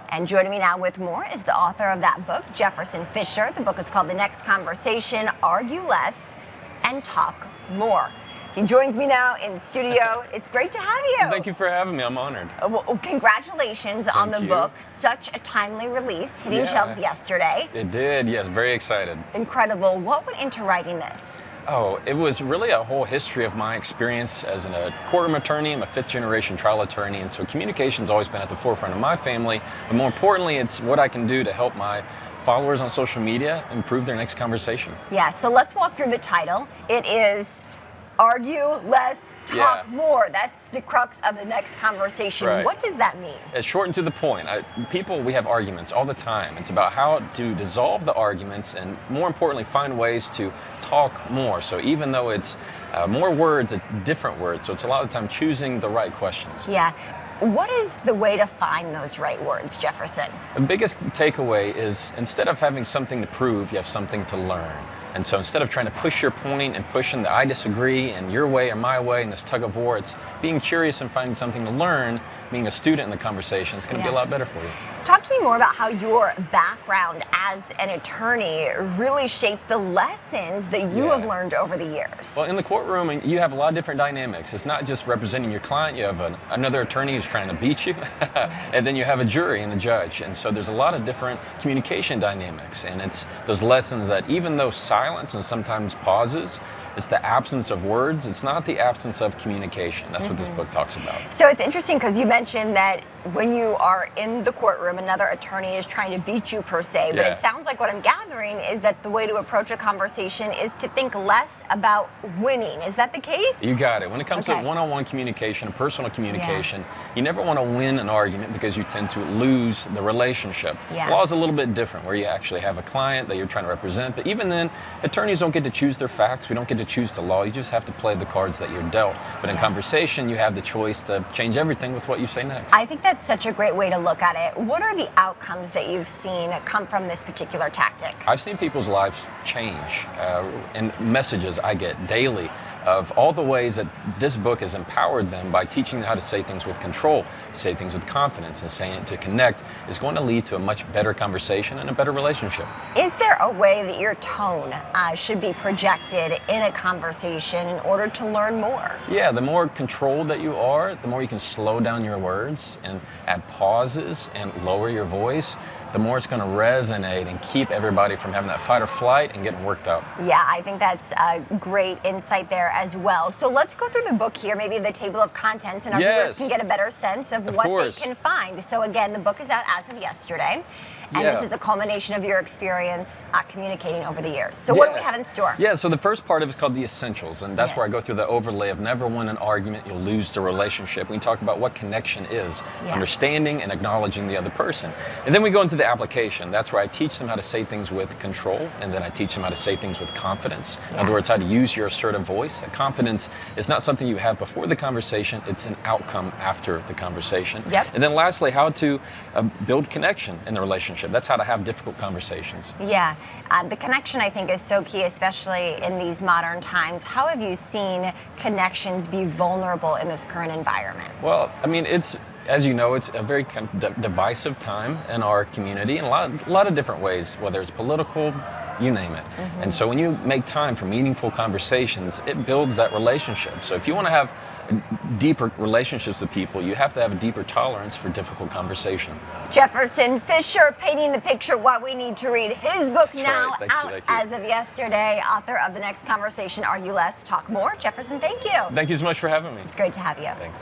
And joining me now with more is the author of that book, Jefferson Fisher. The book is called The Next Conversation, Argue Less and Talk More. He joins me now in studio. It's great to have you. Thank you for having me. I'm honored. Well, congratulations on the book. Such a timely release, hitting shelves yesterday. It did, yes. Very excited. Incredible. What went into writing this? Oh, it was really a whole history of my experience as a courtroom attorney. I'm a fifth-generation trial attorney, and so communication's always been at the forefront of my family. But more importantly, it's what I can do to help my followers on social media improve their next conversation. Yeah, so let's walk through the title. It is Argue Less, Talk More. That's the crux of the next conversation. Right. What does that mean? It's short and to the point. We have arguments all the time. It's about how to dissolve the arguments and, more importantly, find ways to talk more. So even though it's more words, it's different words. So it's a lot of the time choosing the right questions. Yeah. What is the way to find those right words, Jefferson? The biggest takeaway is instead of having something to prove, you have something to learn. And so instead of trying to push your point and pushing the I disagree and your way or my way and this tug of war, it's being curious and finding something to learn, being a student in the conversation. It's going to be a lot better for you. Talk to me more about how your background as an attorney really shaped the lessons that you have learned over the years. Well, in the courtroom, you have a lot of different dynamics. It's not just representing your client. You have another attorney who's trying to beat you, and then you have a jury and a judge. And so there's a lot of different communication dynamics. And it's those lessons that even though silence and sometimes pauses, it's the absence of words. It's not the absence of communication. That's what this book talks about. So it's interesting because you mentioned that when you are in the courtroom, another attorney is trying to beat you per se, but it sounds like what I'm gathering is that the way to approach a conversation is to think less about winning. Is that the case? You got it. When it comes to one-on-one communication, personal communication, you never want to win an argument because you tend to lose the relationship. Law is a little bit different where you actually have a client that you're trying to represent, but even then, attorneys don't get to choose their facts. We don't get to choose the law. You just have to play the cards that you're dealt. But in conversation, you have the choice to change everything with what you say next. I think that's such a great way to look at it. What are the outcomes that you've seen come from this particular tactic? I've seen people's lives change and messages I get daily of all the ways that this book has empowered them by teaching them how to say things with control, say things with confidence, and saying it to connect is going to lead to a much better conversation and a better relationship. Is there a way that your tone should be projected in a conversation in order to learn more? Yeah, the more controlled that you are, the more you can slow down your words and add pauses and lower your voice, the more it's going to resonate and keep everybody from having that fight or flight and getting worked up. Yeah, I think that's a great insight there as well. So let's go through the book here, maybe the table of contents, and our viewers can get a better sense of what they can find. So again, the book is out as of yesterday. And this is a culmination of your experience communicating over the years. So what do we have in store? Yeah, so the first part of it is called the essentials, and that's where I go through the overlay of never win an argument, you'll lose the relationship. We talk about what connection is, understanding and acknowledging the other person. And then we go into the application. That's where I teach them how to say things with control, and then I teach them how to say things with confidence. In other words, how to use your assertive voice. That confidence is not something you have before the conversation, it's an outcome after the conversation. And then lastly, how to build connection in the relationship. That's how to have difficult conversations. Yeah, the connection I think is so key, especially in these modern times. How have you seen connections be vulnerable in this current environment? Well, I mean, as you know, it's a very kind of divisive time in our community in a lot of different ways, whether it's political, you name it. And so when you make time for meaningful conversations, it builds that relationship. So if you want to have deeper relationships with people, you have to have a deeper tolerance for difficult conversation. Jefferson Fisher painting the picture what we need to read. His book now out as of yesterday, author of The Next Conversation, Argue Less, Talk More. Jefferson, thank you. Thank you so much for having me. It's great to have you. Thanks.